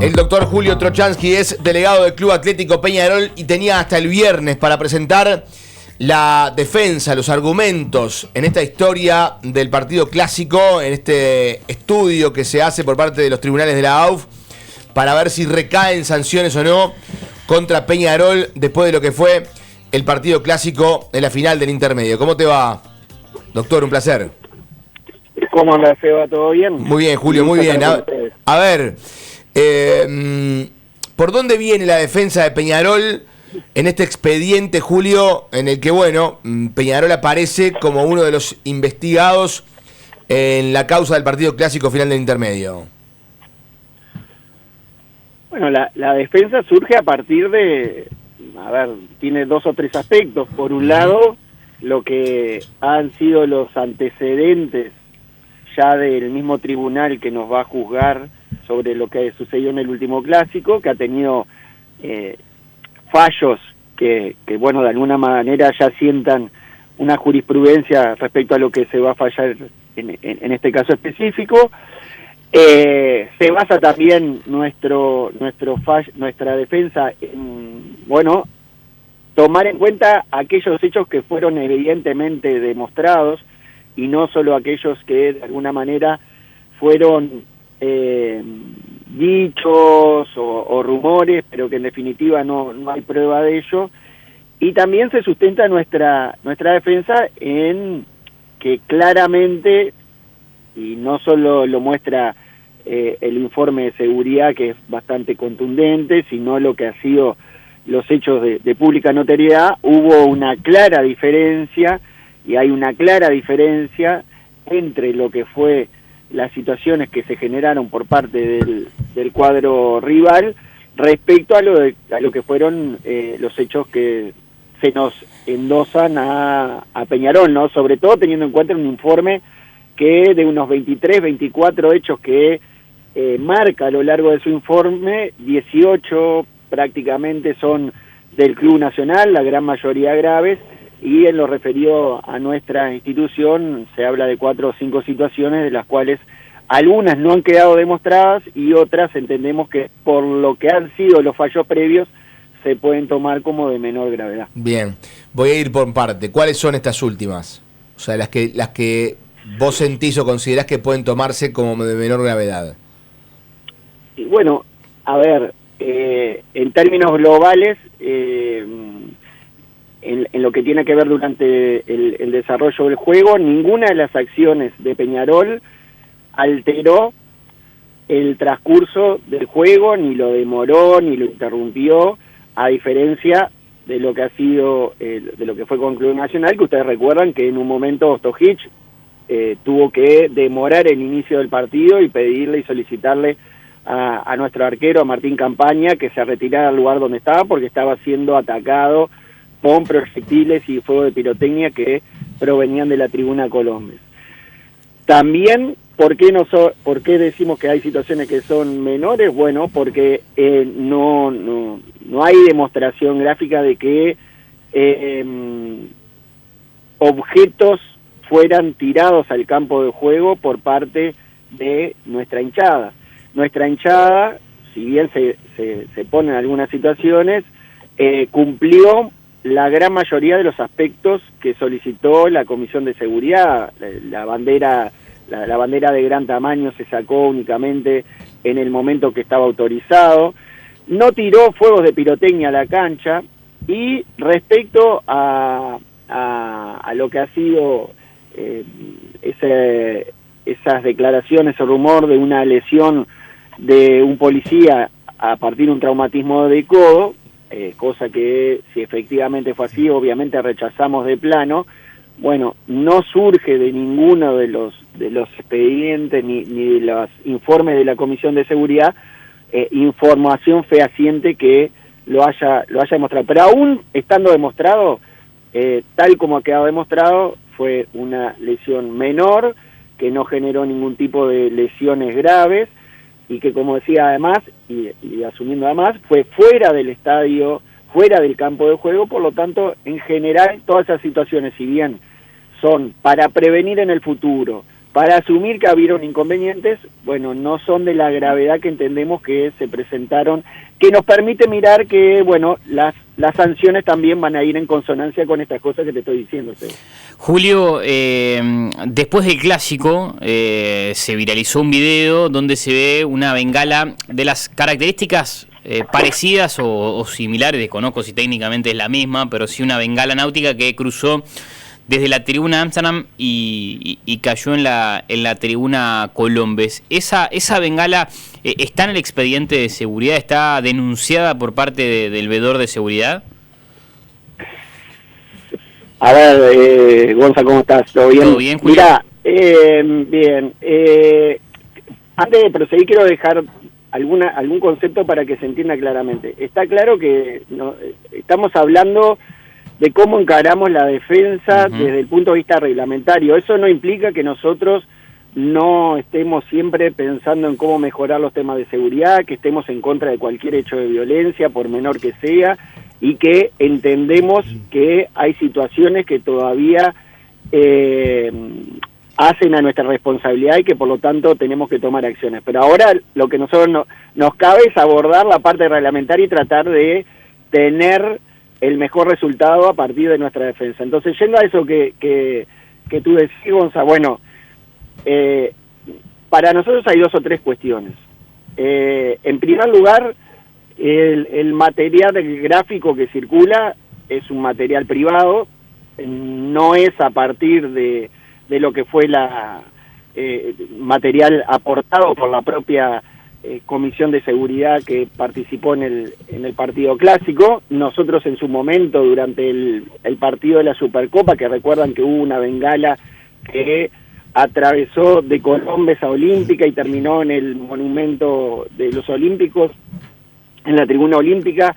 El doctor Julio Trochansky es delegado del Club Atlético Peñarol y tenía hasta el viernes para presentar la defensa, los argumentos en esta historia del partido clásico, en este estudio que se hace por parte de los tribunales de la AUF para ver si recaen sanciones o no contra Peñarol después de lo que fue el partido clásico en la final del intermedio. ¿Cómo te va, doctor? Un placer. ¿Cómo anda, Seba? ¿Todo bien? Muy bien, Julio, muy bien. A ver, ¿por dónde viene la defensa de Peñarol en este expediente, Julio, en el que, bueno, Peñarol aparece como uno de los investigados en la causa del partido clásico final del intermedio? Bueno, la defensa surge a partir de, tiene dos o tres aspectos. Por un lado, lo que han sido los antecedentes ya del mismo tribunal que nos va a juzgar sobre lo que sucedió en el último clásico, que ha tenido fallos que, bueno, de alguna manera ya sientan una jurisprudencia respecto a lo que se va a fallar en este caso específico. Se basa también nuestra defensa en, bueno, tomar en cuenta aquellos hechos que fueron evidentemente demostrados y no solo aquellos que de alguna manera fueron dichos o rumores, pero que en definitiva no hay prueba de ello. Y también se sustenta nuestra defensa en que claramente, y no solo lo muestra el informe de seguridad, que es bastante contundente, sino lo que ha sido los hechos de pública notoriedad, hubo una clara diferencia, y hay una clara diferencia entre lo que fue las situaciones que se generaron por parte del cuadro rival respecto a lo que fueron los hechos que se nos endosan a Peñarol, ¿no? Sobre todo teniendo en cuenta un informe que de unos 23, 24 hechos que marca a lo largo de su informe, 18 prácticamente son del Club Nacional, la gran mayoría graves, y en lo referido a nuestra institución se habla de 4 o 5 situaciones, de las cuales algunas no han quedado demostradas y otras entendemos que por lo que han sido los fallos previos se pueden tomar como de menor gravedad. Bien, voy a ir por parte. ¿Cuáles son estas últimas? O sea, las que vos sentís o considerás que pueden tomarse como de menor gravedad. Y bueno, a ver, en términos globales, en lo que tiene que ver durante el desarrollo del juego, ninguna de las acciones de Peñarol alteró el transcurso del juego, ni lo demoró, ni lo interrumpió, a diferencia de lo que ha sido, de lo que fue con Club Nacional, que ustedes recuerdan que en un momento Ostojic tuvo que demorar el inicio del partido y pedirle y solicitarle a nuestro arquero, a Martín Campaña, que se retirara al lugar donde estaba porque estaba siendo atacado con proyectiles y fuego de pirotecnia que provenían de la tribuna Colombes. También, ¿por qué decimos que hay situaciones que son menores? Bueno, porque no hay demostración gráfica de que objetos fueran tirados al campo de juego por parte de nuestra hinchada. Nuestra hinchada, si bien se pone en algunas situaciones, cumplió la gran mayoría de los aspectos que solicitó la Comisión de Seguridad. La bandera de gran tamaño se sacó únicamente en el momento que estaba autorizado, no tiró fuegos de pirotecnia a la cancha, y respecto a lo que ha sido esas declaraciones o rumor de una lesión de un policía a partir de un traumatismo de codo, cosa que si efectivamente fue así, obviamente rechazamos de plano. Bueno, no surge de ninguno de los expedientes ni de los informes de la Comisión de Seguridad información fehaciente que lo haya demostrado. Pero aún estando demostrado, tal como ha quedado demostrado, fue una lesión menor, que no generó ningún tipo de lesiones graves, y que, como decía además, y asumiendo además, fue fuera del estadio, fuera del campo de juego. Por lo tanto, en general, todas esas situaciones, si bien son para prevenir en el futuro, para asumir que hubieron inconvenientes, bueno, no son de la gravedad que entendemos que se presentaron, que nos permite mirar que, bueno, las sanciones también van a ir en consonancia con estas cosas que te estoy diciendo, Seba. Julio, después del clásico se viralizó un video donde se ve una bengala de las características parecidas o similares, desconozco si técnicamente es la misma, pero sí una bengala náutica que cruzó desde la tribuna Amsterdam y cayó en la tribuna Colombes. ¿Esa bengala está en el expediente de seguridad? ¿Está denunciada por parte del veedor de seguridad? A ver, Gonza, ¿cómo estás? ¿Todo bien? ¿Todo bien, Julio? Mirá, bien. Antes de proseguir, quiero dejar algún concepto para que se entienda claramente. Está claro que estamos hablando de cómo encaramos la defensa desde el punto de vista reglamentario. Eso no implica que nosotros no estemos siempre pensando en cómo mejorar los temas de seguridad, que estemos en contra de cualquier hecho de violencia, por menor que sea, y que entendemos que hay situaciones que todavía hacen a nuestra responsabilidad y que por lo tanto tenemos que tomar acciones. Pero ahora lo que nosotros nos cabe es abordar la parte reglamentaria y tratar de tener el mejor resultado a partir de nuestra defensa. Entonces, yendo a eso que tú decís, Gonza, bueno, para nosotros hay 2 o 3 cuestiones. En primer lugar, el material gráfico que circula es un material privado, no es a partir de lo que fue la material aportado por la propia Comisión de Seguridad que participó en el partido clásico. Nosotros en su momento, durante el partido de la Supercopa, que recuerdan que hubo una bengala que atravesó de Colombes a Olímpica y terminó en el monumento de los Olímpicos, en la tribuna olímpica,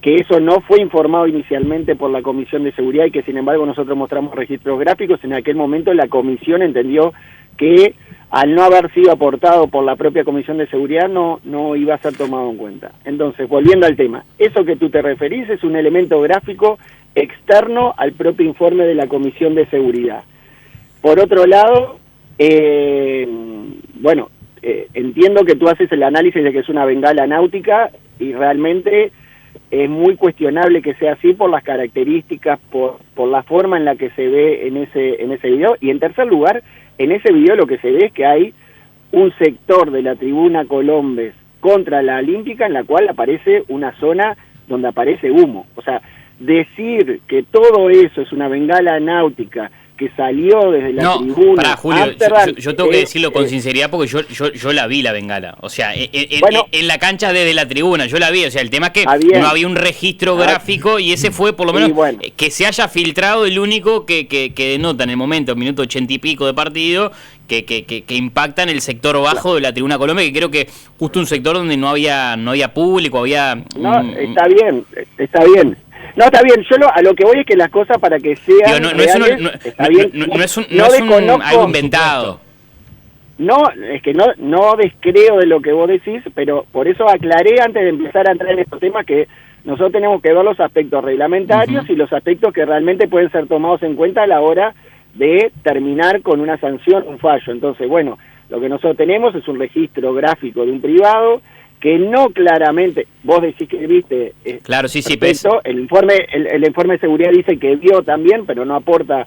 que eso no fue informado inicialmente por la Comisión de Seguridad y que sin embargo nosotros mostramos registros gráficos. En aquel momento la Comisión entendió que al no haber sido aportado por la propia Comisión de Seguridad no iba a ser tomado en cuenta. Entonces, volviendo al tema, eso que tú te referís es un elemento gráfico externo al propio informe de la Comisión de Seguridad. Por otro lado, entiendo que tú haces el análisis de que es una bengala náutica y realmente es muy cuestionable que sea así por las características, por la forma en la que se ve en ese video. Y en tercer lugar, en ese video lo que se ve es que hay un sector de la tribuna Colombes contra la Olímpica en la cual aparece una zona donde aparece humo. O sea, decir que todo eso es una bengala náutica que salió desde la tribuna... Pará, Julio, yo tengo que decirlo con sinceridad porque yo la vi la bengala. O sea, en la cancha desde la tribuna, yo la vi. O sea, el tema es que no había un registro gráfico y ese fue, por lo menos, que se haya filtrado el único que denota en el momento, minuto 80 y pico de partido, que impacta en el sector bajo de la tribuna Colombia, que creo que justo un sector donde no había público, había... Está bien. No, está bien, a lo que voy es que las cosas para que sean no es algo inventado. No, es que no descreo de lo que vos decís, pero por eso aclaré antes de empezar a entrar en estos temas que nosotros tenemos que ver los aspectos reglamentarios y los aspectos que realmente pueden ser tomados en cuenta a la hora de terminar con una sanción, un fallo. Entonces, bueno, lo que nosotros tenemos es un registro gráfico de un privado que no claramente, vos decís que viste, claro, sí, perfecto, el informe de seguridad dice que vio también, pero no aporta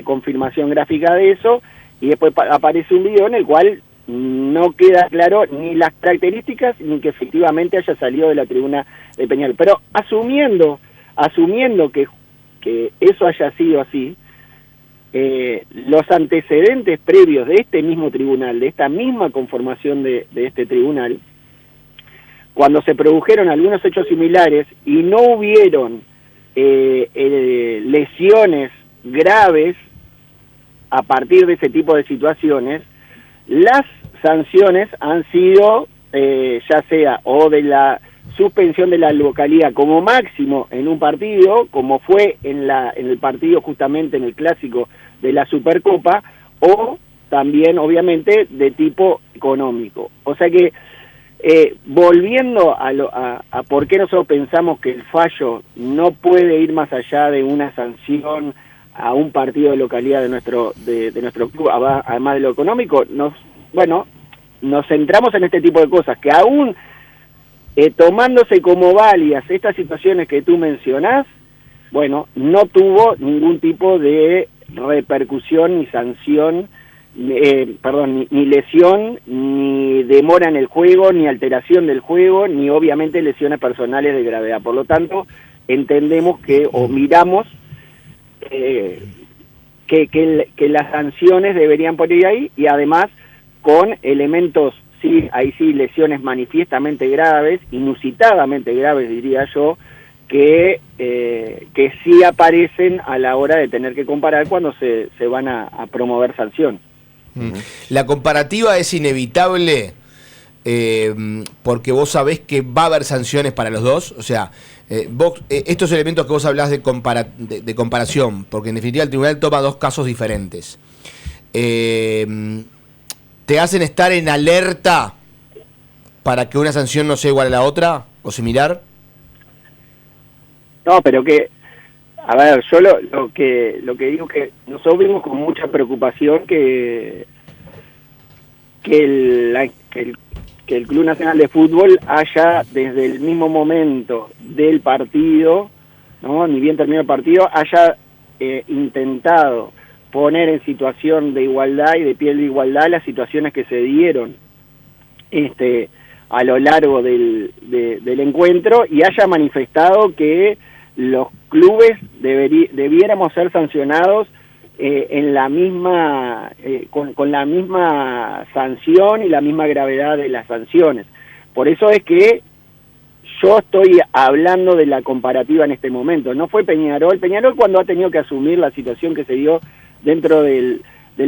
confirmación gráfica de eso, y después aparece un video en el cual no queda claro ni las características ni que efectivamente haya salido de la tribuna de Peñarol. Pero asumiendo que eso haya sido así, los antecedentes previos de este mismo tribunal, de esta misma conformación de este tribunal, cuando se produjeron algunos hechos similares y no hubieron lesiones graves a partir de ese tipo de situaciones, las sanciones han sido ya sea o de la suspensión de la localidad como máximo en un partido, como fue en el partido justamente en el clásico de la Supercopa, o también obviamente de tipo económico. O sea que volviendo a por qué nosotros pensamos que el fallo no puede ir más allá de una sanción a un partido de localidad de nuestro club, además de lo económico, nos centramos en este tipo de cosas, que aún tomándose como válidas estas situaciones que tú mencionás, bueno, no tuvo ningún tipo de repercusión ni sanción, ni lesión, ni demora en el juego, ni alteración del juego, ni obviamente lesiones personales de gravedad. Por lo tanto, entendemos que, o miramos, que las sanciones deberían poner ahí, y además con elementos, sí, ahí sí, lesiones manifiestamente graves, inusitadamente graves, diría yo, que sí aparecen a la hora de tener que comparar cuando se van a promover sanciones. La comparativa es inevitable porque vos sabés que va a haber sanciones para los dos. O sea, estos elementos que vos hablás de comparación, porque en definitiva el tribunal toma dos casos diferentes, ¿te hacen estar en alerta para que una sanción no sea igual a la otra o similar? No, pero a ver, yo lo que digo que nosotros vimos con mucha preocupación que el Club Nacional de Fútbol haya, desde el mismo momento del partido, ¿no?, ni bien terminó el partido, haya intentado poner en situación de igualdad y de pie de igualdad las situaciones que se dieron a lo largo del encuentro, y haya manifestado que los clubes debiéramos ser sancionados en la misma con la misma sanción y la misma gravedad de las sanciones. Por eso es que yo estoy hablando de la comparativa en este momento. No fue Peñarol cuando ha tenido que asumir la situación que se dio dentro del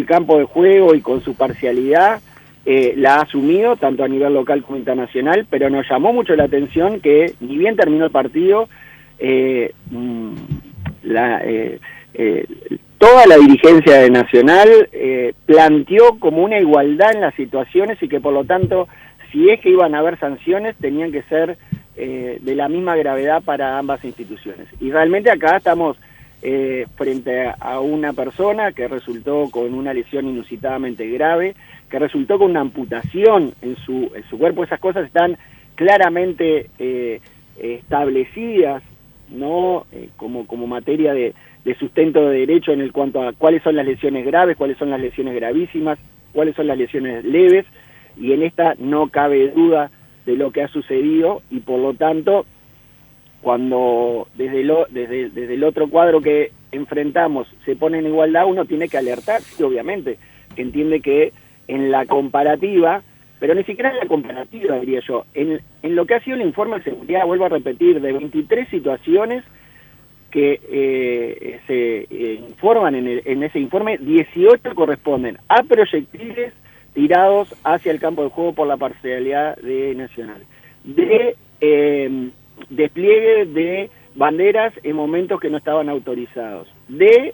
campo de juego y con su parcialidad, la ha asumido tanto a nivel local como internacional, pero nos llamó mucho la atención que ni bien terminó el partido, toda la dirigencia de Nacional planteó como una igualdad en las situaciones, y que por lo tanto, si es que iban a haber sanciones, tenían que ser de la misma gravedad para ambas instituciones. Y realmente acá estamos frente a una persona que resultó con una lesión inusitadamente grave, que resultó con una amputación en su cuerpo. Esas cosas están claramente establecidas, ¿no? Como materia de sustento de derecho en cuanto a cuáles son las lesiones graves, cuáles son las lesiones gravísimas, cuáles son las lesiones leves, y en esta no cabe duda de lo que ha sucedido, y por lo tanto, cuando desde el otro cuadro que enfrentamos se pone en igualdad, uno tiene que alertar, sí, obviamente, entiende que en la comparativa, pero ni siquiera en la comparativa, diría yo, en lo que ha sido el informe de seguridad, vuelvo a repetir, de 23 situaciones que se informan en ese informe, 18 corresponden a proyectiles tirados hacia el campo de juego por la parcialidad de Nacional, de despliegue de banderas en momentos que no estaban autorizados, de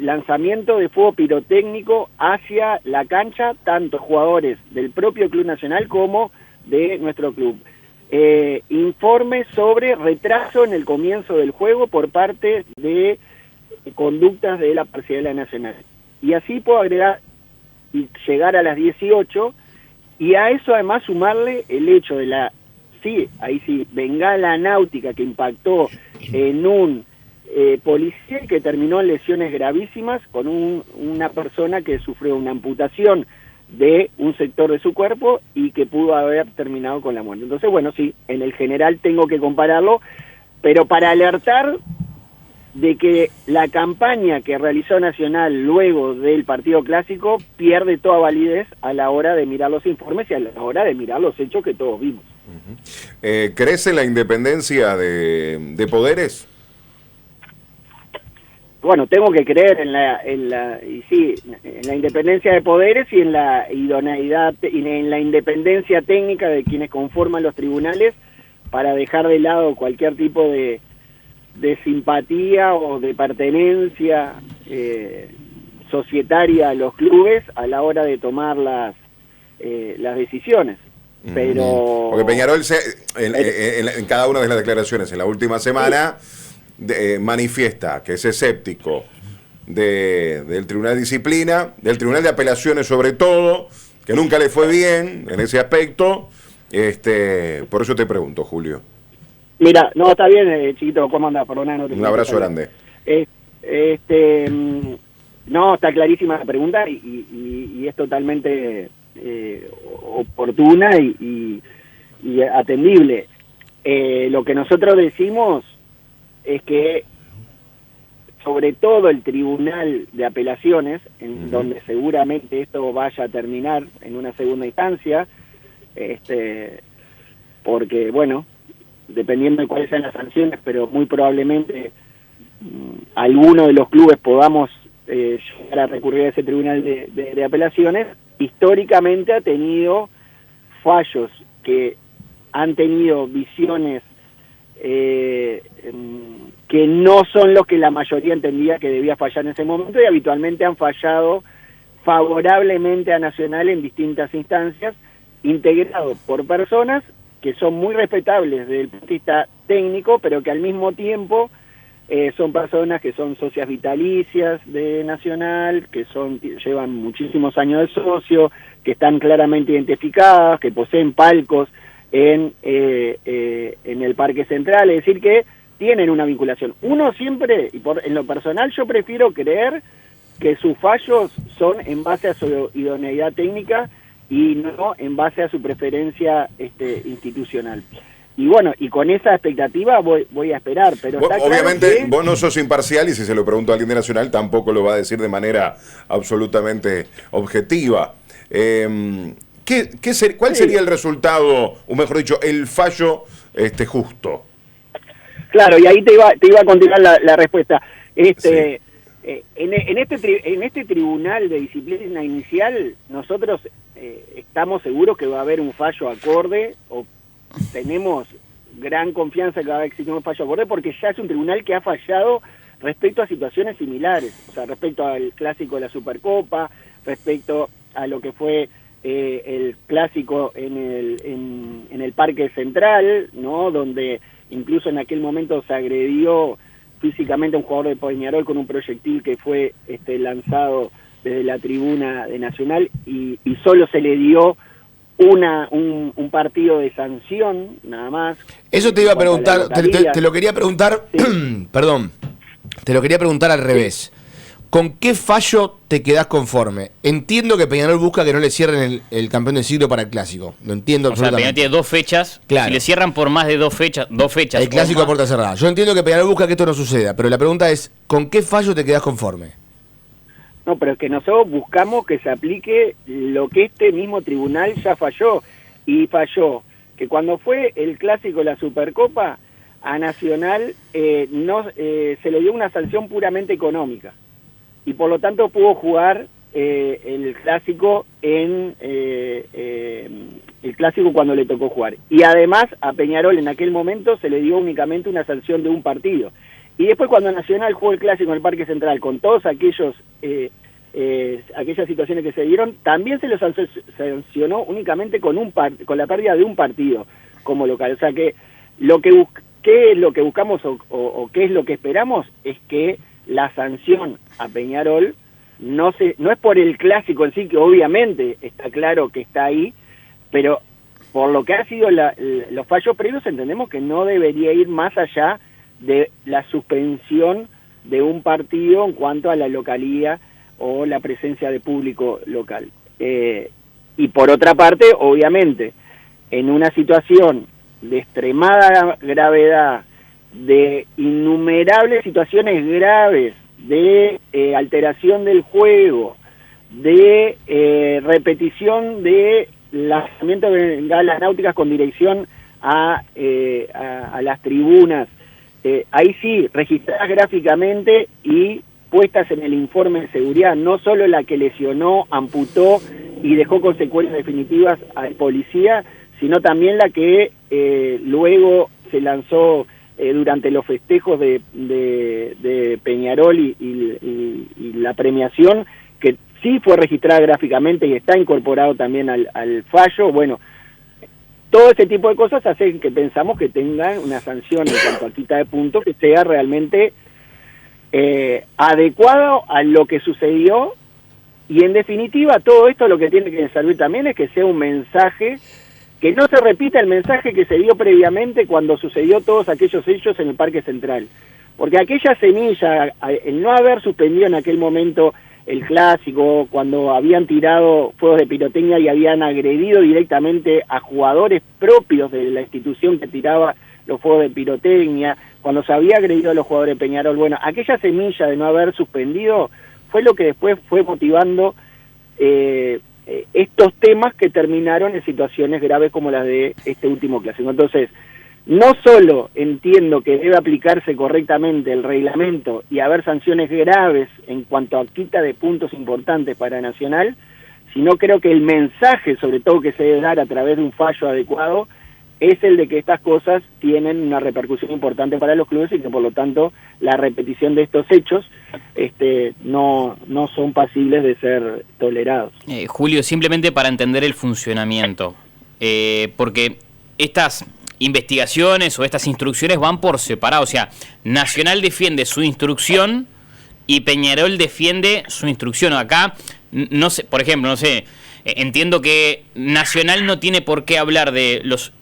lanzamiento de fuego pirotécnico hacia la cancha, tanto jugadores del propio Club Nacional como de nuestro club. Informes sobre retraso en el comienzo del juego por parte de conductas de la parcialidad nacional. Y así puedo agregar y llegar a las 18, y a eso además sumarle el hecho de la, sí, ahí sí, bengala náutica que impactó en un policía que terminó en lesiones gravísimas, con una persona que sufrió una amputación de un sector de su cuerpo y que pudo haber terminado con la muerte. Entonces, bueno, sí, en el general tengo que compararlo, pero para alertar de que la campaña que realizó Nacional luego del partido clásico pierde toda validez a la hora de mirar los informes y a la hora de mirar los hechos que todos vimos. ¿Crece la independencia de poderes? Bueno, tengo que creer en la independencia de poderes y en la idoneidad y en la independencia técnica de quienes conforman los tribunales, para dejar de lado cualquier tipo de simpatía o de pertenencia societaria a los clubes a la hora de tomar las decisiones. Pero porque Peñarol en cada una de las declaraciones en la última semana manifiesta que es escéptico del Tribunal de Disciplina, del Tribunal de Apelaciones sobre todo, que nunca le fue bien en ese aspecto. Por eso te pregunto, Julio. Mira, no, está bien, chiquito, ¿cómo andás? Perdona, no te Un abrazo grande. No, está clarísima la pregunta y es totalmente oportuna y atendible. Lo que nosotros decimos es que sobre todo el Tribunal de Apelaciones, en donde seguramente esto vaya a terminar en una segunda instancia, porque, bueno, dependiendo de cuáles sean las sanciones, pero muy probablemente alguno de los clubes podamos llegar a recurrir a ese Tribunal de Apelaciones, históricamente ha tenido fallos que han tenido visiones que no son los que la mayoría entendía que debía fallar en ese momento, y habitualmente han fallado favorablemente a Nacional en distintas instancias, integrado por personas que son muy respetables desde el punto de vista técnico, pero que al mismo tiempo son personas que son socias vitalicias de Nacional, que llevan muchísimos años de socio, que están claramente identificadas, que poseen palcos en el Parque Central, es decir, que tienen una vinculación. Uno siempre, en lo personal, yo prefiero creer que sus fallos son en base a su idoneidad técnica y no en base a su preferencia institucional. Y bueno, y con esa expectativa voy a esperar, pero está obviamente claro que vos no sos imparcial, y si se lo pregunto a alguien de Nacional tampoco lo va a decir de manera absolutamente objetiva. ¿Cuál sería el resultado, o mejor dicho, el fallo justo? Claro, y ahí te iba a continuar la respuesta. Sí. En este Tribunal de Disciplina Inicial, nosotros estamos seguros que va a haber un fallo acorde, o tenemos gran confianza que va a existir un fallo acorde, porque ya es un tribunal que ha fallado respecto a situaciones similares, o sea, respecto al clásico de la Supercopa, respecto a lo que fue el clásico en el Parque Central, ¿no? Donde incluso en aquel momento se agredió físicamente a un jugador de Peñarol con un proyectil que fue lanzado desde la tribuna de Nacional, y solo se le dio un partido de sanción, nada más. Eso te iba a preguntar, te lo quería preguntar, sí. Perdón, te lo quería preguntar al revés. ¿Con qué fallo te quedás conforme? Entiendo que Peñarol busca que no le cierren el campeón del siglo para el clásico. Lo entiendo absolutamente. Peñarol tiene 2 fechas. Claro. Si le cierran por más de 2 fechas. El clásico a puerta cerrada. Yo entiendo que Peñarol busca que esto no suceda, pero la pregunta es, ¿con qué fallo te quedás conforme? No, pero es que nosotros buscamos que se aplique lo que este mismo tribunal ya falló. Y falló que cuando fue el clásico de la Supercopa, a Nacional se le dio una sanción puramente económica. Y por lo tanto pudo jugar el clásico el clásico cuando le tocó jugar. Y además a Peñarol en aquel momento se le dio únicamente una sanción de un partido. Y después cuando Nacional jugó el clásico en el Parque Central con todos aquellas situaciones que se dieron, también se los sancionó únicamente con la pérdida de un partido como local. O sea que ¿qué es lo que buscamos o qué es lo que esperamos? Es que la sanción a Peñarol no es por el clásico en sí, que obviamente está claro que está ahí, pero por lo que ha sido los fallos previos, entendemos que no debería ir más allá de la suspensión de un partido en cuanto a la localía o la presencia de público local. Y por otra parte, obviamente, en una situación de extremada gravedad, de innumerables situaciones graves, de alteración del juego, de repetición de lanzamiento de bengalas náuticas con dirección a las tribunas, ahí sí, registradas gráficamente y puestas en el informe de seguridad, no solo la que lesionó, amputó y dejó consecuencias definitivas al policía, sino también la que luego se lanzó durante los festejos de Peñarol y la premiación, que sí fue registrada gráficamente y está incorporado también al fallo. Bueno, todo ese tipo de cosas hacen que pensamos que tengan una sanción en cuanto a quita de puntos que sea realmente adecuado a lo que sucedió, y en definitiva todo esto lo que tiene que servir también es que sea un mensaje, que no se repita el mensaje que se dio previamente cuando sucedió todos aquellos hechos en el Parque Central, porque aquella semilla, el no haber suspendido en aquel momento el clásico, cuando habían tirado fuegos de pirotecnia y habían agredido directamente a jugadores propios de la institución que tiraba los fuegos de pirotecnia, cuando se había agredido a los jugadores de Peñarol, bueno, aquella semilla de no haber suspendido fue lo que después fue motivando estos temas que terminaron en situaciones graves como las de este último clásico. Entonces, no solo entiendo que debe aplicarse correctamente el reglamento y haber sanciones graves en cuanto a quita de puntos importantes para Nacional, sino creo que el mensaje, sobre todo que se debe dar a través de un fallo adecuado, es el de que estas cosas tienen una repercusión importante para los clubes y que por lo tanto la repetición de estos hechos no son pasibles de ser tolerados. Julio, simplemente para entender el funcionamiento, porque estas investigaciones o estas instrucciones van por separado, o sea, Nacional defiende su instrucción y Peñarol defiende su instrucción. Acá, no sé, por ejemplo, no sé, entiendo que Nacional no tiene por qué hablar de los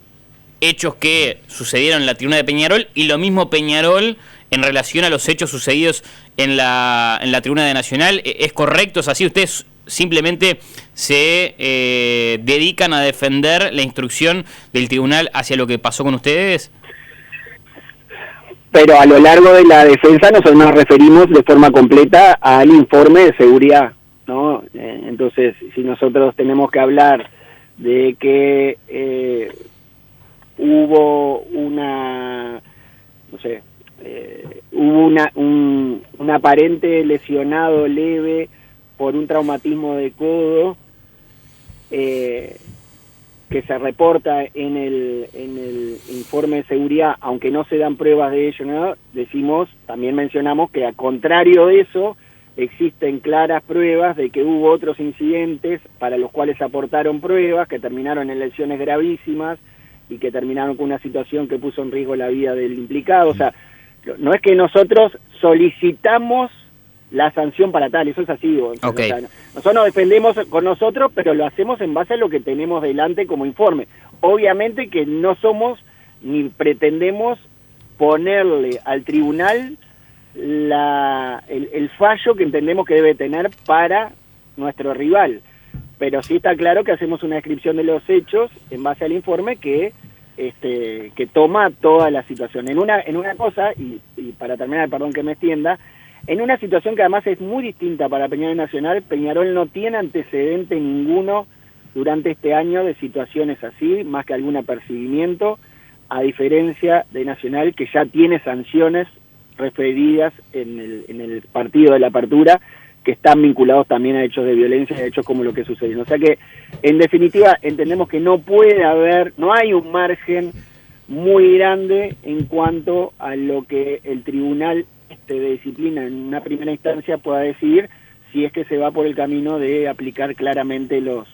hechos que sucedieron en la tribuna de Peñarol y lo mismo Peñarol en relación a los hechos sucedidos en la tribuna de Nacional. ¿Es correcto? ¿Es así? ¿Ustedes simplemente se dedican a defender la instrucción del tribunal hacia lo que pasó con ustedes? Pero a lo largo de la defensa nosotros nos referimos de forma completa al informe de seguridad, ¿no? Entonces, si nosotros tenemos que hablar de que hubo una, no sé, hubo un aparente lesionado leve por un traumatismo de codo que se reporta en el informe de seguridad, aunque no se dan pruebas de ello, ¿no? También mencionamos que a contrario de eso, existen claras pruebas de que hubo otros incidentes para los cuales se aportaron pruebas que terminaron en lesiones gravísimas y que terminaron con una situación que puso en riesgo la vida del implicado. O sea, no es que nosotros solicitamos la sanción para tal, eso es así. Okay. O sea, nosotros nos defendemos con nosotros, pero lo hacemos en base a lo que tenemos delante como informe. Obviamente que no somos ni pretendemos ponerle al tribunal el fallo que entendemos que debe tener para nuestro rival. Pero sí está claro que hacemos una descripción de los hechos en base al informe que toma toda la situación. En una cosa, y para terminar, perdón que me extienda, en una situación que además es muy distinta para Peñarol Nacional, Peñarol no tiene antecedente ninguno durante este año de situaciones así, más que algún apercibimiento, a diferencia de Nacional, que ya tiene sanciones referidas en el partido de la apertura, que están vinculados también a hechos de violencia, a hechos como lo que sucedió. O sea que, en definitiva, entendemos que no hay un margen muy grande en cuanto a lo que el tribunal de disciplina en una primera instancia pueda decidir, si es que se va por el camino de aplicar claramente los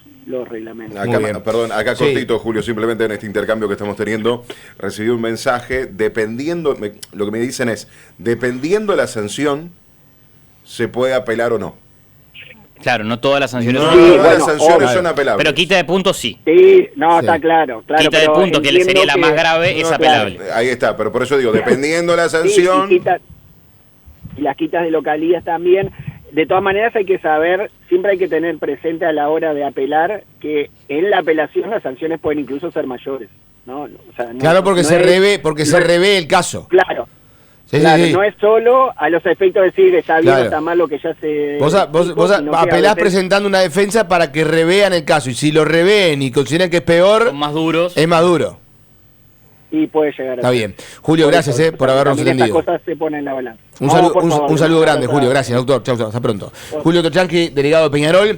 reglamentos. Acá cortito, Julio, simplemente en este intercambio que estamos teniendo, recibí un mensaje, lo que me dicen es, dependiendo de la sanción, ¿se puede apelar o no? Claro, no todas las sanciones las sanciones son apelables. Pero quita de puntos sí. Sí, no, sí. Está claro. Quita de puntos, que sería la más grave, es apelable. Claro. Ahí está, pero por eso digo, dependiendo de la sanción... Sí, y las quitas de localías también. De todas maneras hay que saber, siempre hay que tener presente a la hora de apelar, que en la apelación las sanciones pueden incluso ser mayores, ¿no? O sea, claro, porque se revé el caso. Claro. Sí, claro, sí. No es solo a los efectos de decir está bien o está mal lo que ya se... Vos apelás presentando una defensa para que revean el caso, y si lo reveen y consideran que es peor... Son más duros. Es más duro. Y puede llegar a Está bien. Julio, gracias por habernos atendido. Estas cosas se ponen en la balanza. Un saludo grande, Julio. Gracias, doctor. Chau, hasta pronto. Julio Tochanqui, delegado de Peñarol.